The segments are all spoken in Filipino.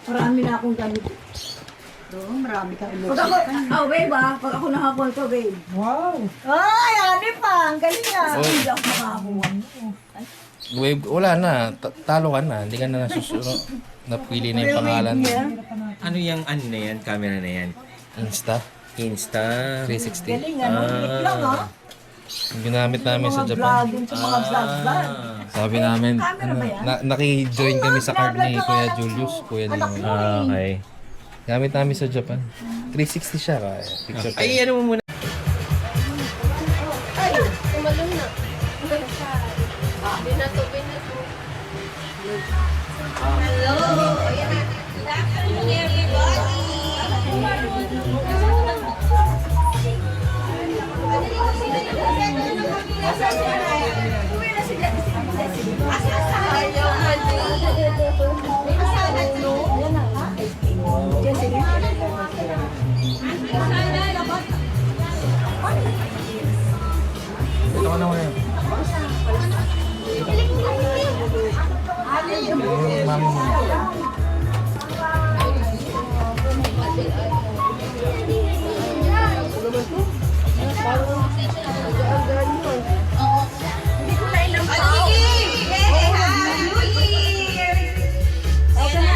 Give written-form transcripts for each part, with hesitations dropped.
Marami na akong ganito. Marami kang Pag ako, babe pag ako nakakuha to, babe. Wow! Ay, ano pa? Ang galing ah. Hindi ako makakuha. Wave, wala na. Talo ka na. Hindi ka na nasusunod. Napili na yung pangalan. Ano yung ano na yan? Camera na yan? Insta. Insta. 360. Galing ano? Limit lang ah. Ginamit namin sa Mga Japan. vlogging sa mga vlog. Sabi namin, naki-join kami sa card ni Kuya Julius. Kuya ni Okay. Gamit namin sa Japan. 360 siya. Kaya picture tayo. Ay, ano mo muna? Tumalong na. Binato. Hello. Ayan natin. Good afternoon, everybody. Ito ka na muna yun. Yung mami mo.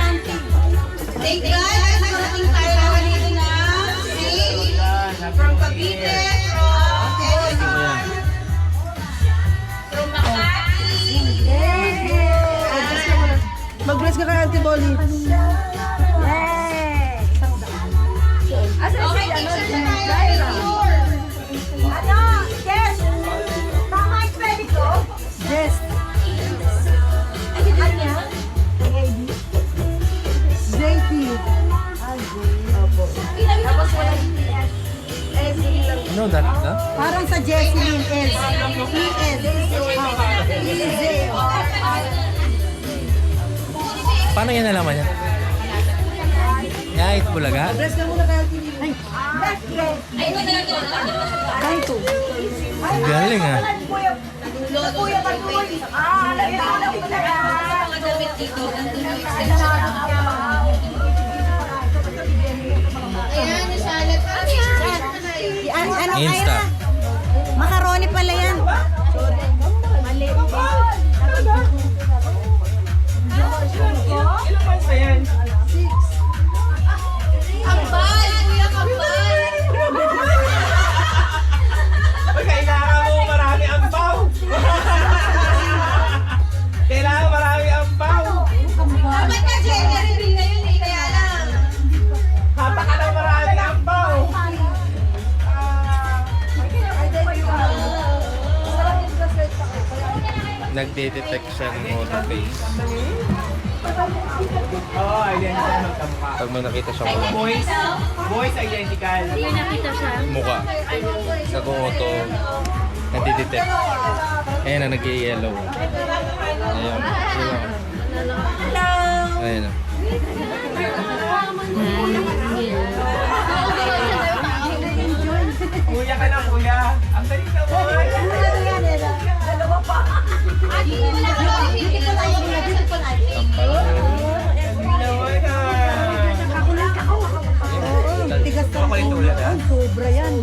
Thank God, nakarating tayo kanina. From Cavite, from Makati. Mag-bless ka kay Auntie Bolly. Okay, picture na tayo. Ano? Yes! Tama yung pwede ko? Yes. Kanya? JP. Tapos wala Ano that? Na? parang sa Jesselyn S. ES. Paano yan nalaman niya? Yait Bulaga? Bless ka muna kay Auntie Lily. Ay, kahit to. Galing ah. Kuya Patuloy. Alam ko na. Mga damit dito, nandun yung extension. Ayan, yung salad. Ano Insta. Macaroni pala yan. Mali. Kambal! Kuya Kambal! Kailangan mo marami ang baw! Kailangan marami ang baw! Dapat ka gender reveal na yun eh, kaya lang. Hata ka ng marami ang baw! Nagde-detect siya ng auto face. Oo, identical magkamukha. Pag may nakita siya mukha. Boys identical. Mukha. Nag-auto. Nagde-detect. Ayan na, nag-yellow. Ayan. Ayan na. Kuya ka na, kuya. Ang galing ka, boy. Tigas to. Makulit ulit, ha? Sobra yan.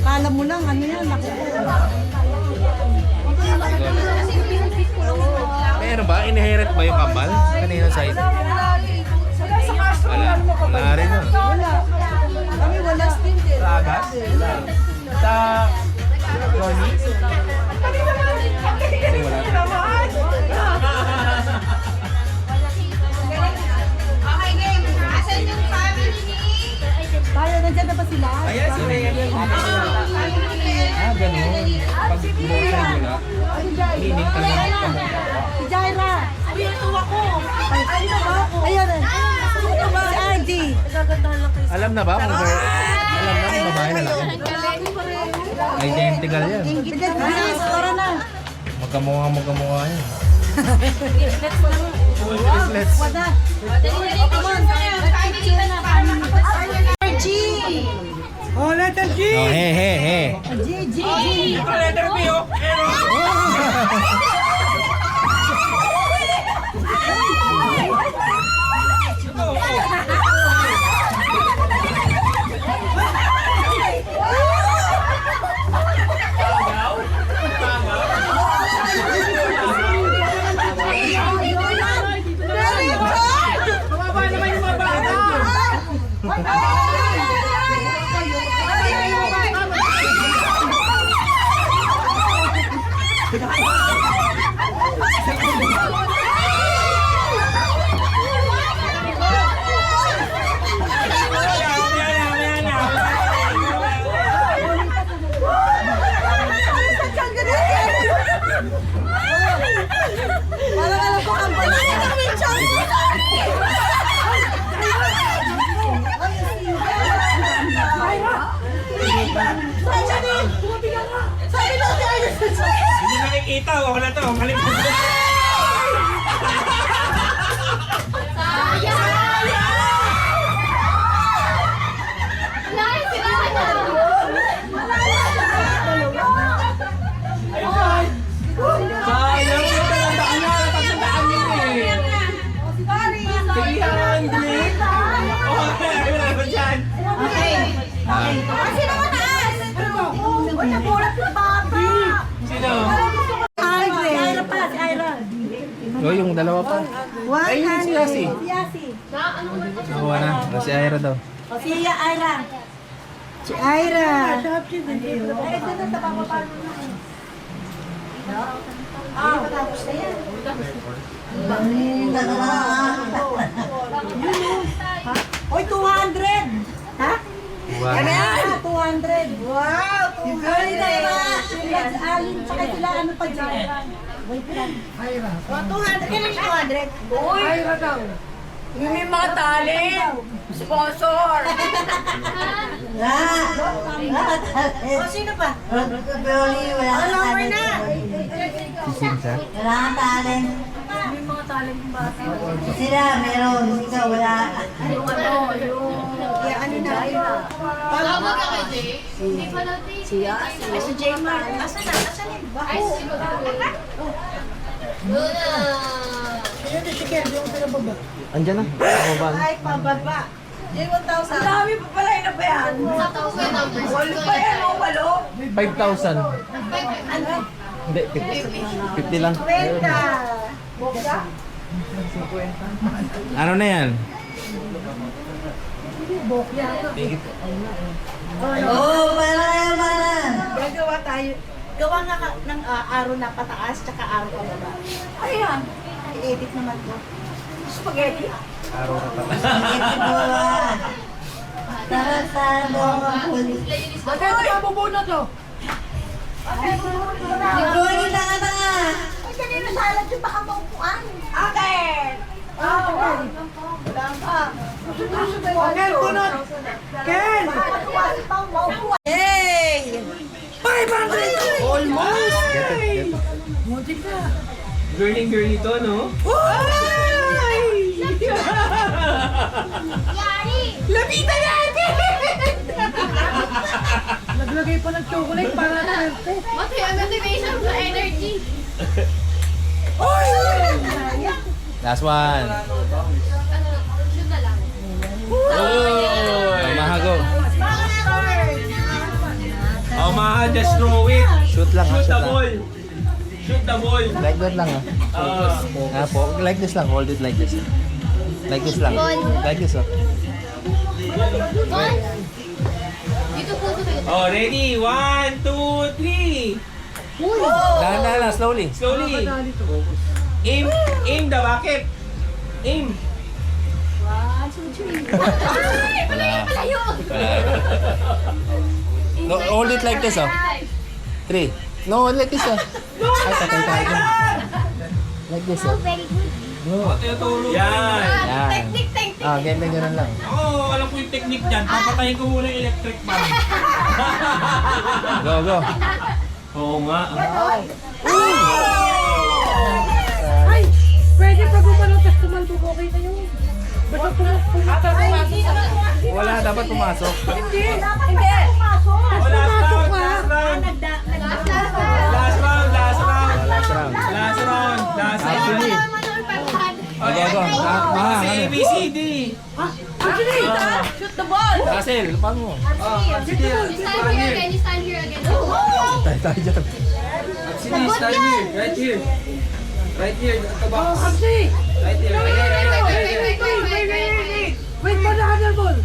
Kala mo lang, ano yan, May ano ba? Inherit ba yung kambal? Kanina side? Wala. Wala rin ah. Wala. Kami wala. Sa Agas? Sa Ronnie? Kasi wala. Okay, game. Asan yung family ni? Tayo, nandiyan na ba sila? Ayan, si Rhea. Ah, ganun. Pag buksan nyo na, meaning talaga kamukha. Si Jaira. Ayun. Si RD. Alam na ba kung alam na kung babae na lang? Identical yan. Bilis, tara na. Magkamukha yan. Let's. Wala. RG. Oh, letter G. Oh, he, he, he. G, G, G. Letter B, oh. Parang alam ko ang pala. Kami Sabi natin ay Hindi nakikita. Wala to. Kalimutan. Sayang yung talandaan niya. Tatandaan niyo eh. 300. Oh, wala ba dyan? Sino mataas? Uy, nabulat yung bata. Sino? Si Ira pa, si Ira. Oh, yung dalawa pa. Ay, yun si Yasi. Si Yasi. Nakuha na. Si Ira daw. O si Ira. Si Ira. Ay, ito na sa bababa. Ah, matapos na yan. Oy, 200! Ha? Ano yan? 200! Wow! 200! Sila, Alin, tsaka sila, ano pa dyan? Wait lang. Oh, 200! Kailan yung 200? Uy! Yung may mga talent! Sponsor! O, sino pa? Ano number na? Sising siya. Wala kang talent. May mga talent yung bata. Sila, meron. Ikaw, wala. Yung ano, yung... Kaya ano na? Tawag ka kay Jay? Hindi pa daw Jay. Siya, Si Jaymar. Asan na? Asan na? Ay, sino ba? Luna! Andyan na. Ako ba? Ay, pababa. Yung 1,000. ang dami pa pala yun na ba yan? Sa tawag yung numbers. Walo pa yan, o walo? 5,000. Hindi, 50 lang. Kwenta. Ano na yan? Oo, para kayo mana. Gagawa tayo. Gawa nga ng araw na pataas, tsaka araw pababa. Ayan, I-edit naman ko. spaghetti. Araw na pala. Ito po ah. Tara sa mga pulis. Bakit ka bubunot to? Nagbuhay na ka na. Ay, kanina salad yung baka maupuan. Akin! Wala pa. Ken, bunot! Ken! Hey! 500! Almost! Get it, get it. Muntik na. Girly to, no? Lapita natin! Naglagay pa ng chocolate para swerte. What yung motivation sa energy? Last one. Shoot na lang. Oy! Mahago. Oh, Maha, just throw it. Shoot lang ha, Shoot shoot the lang. ball. Shoot the ball. Like that lang ha. Ah, po. Like this lang. Hold it like this. Like this lang. Like this oh. Dito po ito kayo. Oh, ready? 1, 2, 3. Dahan-dahan lang. Slowly. Slowly. Aim the bucket. Aim. Wala. No, hold it like this oh. 3. No, like this oh. Ay, patay tayo. Like this oh. Yan. Yan. Ah, ganyan lang. Oo, alam ko yung technique dyan. Papatayin ko muna yung electric fan. Go, go. Oo nga. Ay! Pwede pa gumalaw tapos tumalbog, okay na yun. Basta pumunta Wala, dapat pumasok. Hindi! Oh, last round, Pasok last round. Last round, last round. Last round. Last round, last round. Actually. Go, go. Maha, Si ano? ABCD. Actually, shoot the ball! Russell, paano mo? Sige, You stand here again. You stand here again. Tayo dyan. Sige, stand here. Right here. Right here, at the box. Kasi! Right here, right here, right here. Wait pa na ka ball!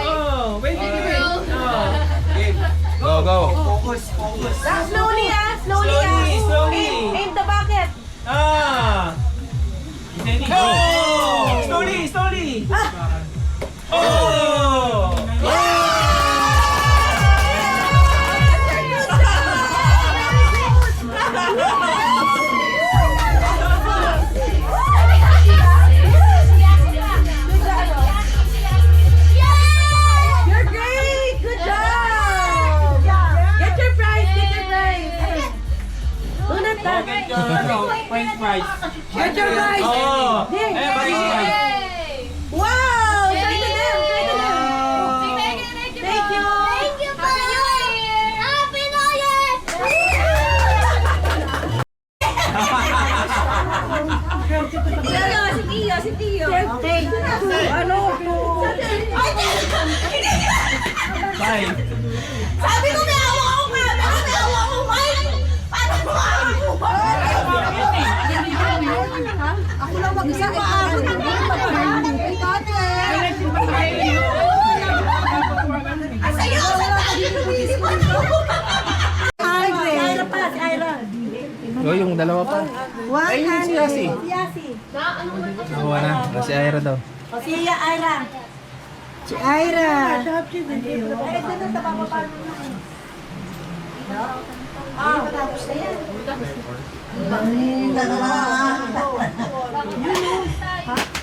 Oh, wait. Oh, game. Go, go. Focus, focus. Slowly ah, slowly. Slowly. Aim the bucket. Ah! Oh! Slowly! Oh! You're great! Good job! Get your prize! Unat ka! Get your French fries. Get your prize! Oh! Ding! Eh, French fries. Wow! Try to them! Thank you! Si Tio. Ano? Bye. Sabi ko may awa ako nga! May awa ako nga! Paano mo ako? Ako lang mag-isa. Ako lang Ang sayo! Sa tayo! Lumili mo na ako! Ira pa, si Ira. Oh, yung dalawa pa. Ay, yun si Yasi. Si Yasi. Nakuha na. Kasi Ira daw. Si Ira. Si Ira. Ay, ito na sa bababa. Matapos na yan.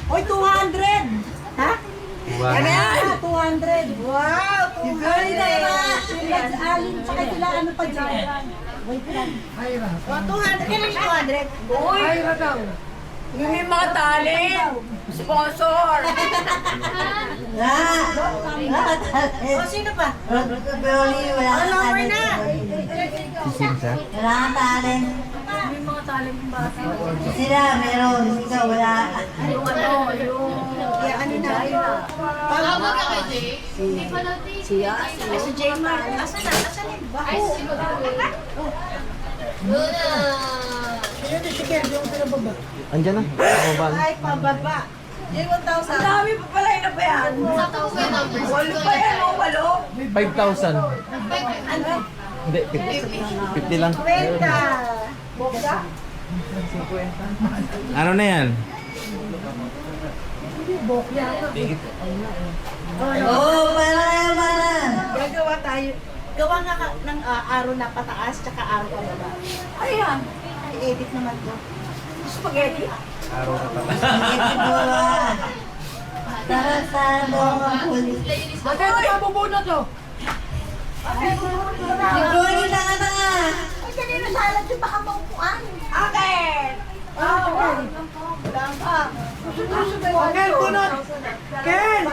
Hoy, 200! Ha? One. 200! Wow! 200! Sila Alin, tsaka sila ano pa dyan? Wait lang. 200! Kailan yung 200? Uy! Ira daw. Yung may mga talent! Sponsor! O, sino pa? Wala Lower na! Si Sinsa. kang talent. May mga talent ba? Sila meron, ikaw wala. Ano na? Tawag ka kay Jay? Hindi pa natin. Ay, si Jaymar. Asan na? Asan na? Ay, sino ba? Luna! Andyan na. Baba na. Ay, pababa. Yung 1,000. Ang dami pa pala yung nabayan. Sakto ko yung numbers. Walo pa yan, o walo. 5,000. Ano? Hindi, 50 lang. Kwenta. Boksa? Ano na yan? Oo, para. Gagawa tayo. Gawa nga ng araw na pataas, tsaka araw pa baba. Ayan. I-edit naman to. Spaghetti. Araw na pala. Tara sa mga pulis. Bakit ito mabubunot to? Siguro na ka na nga. Ay, kanina salad yung baka maupuan. Akin! Ken, bunot! Ken!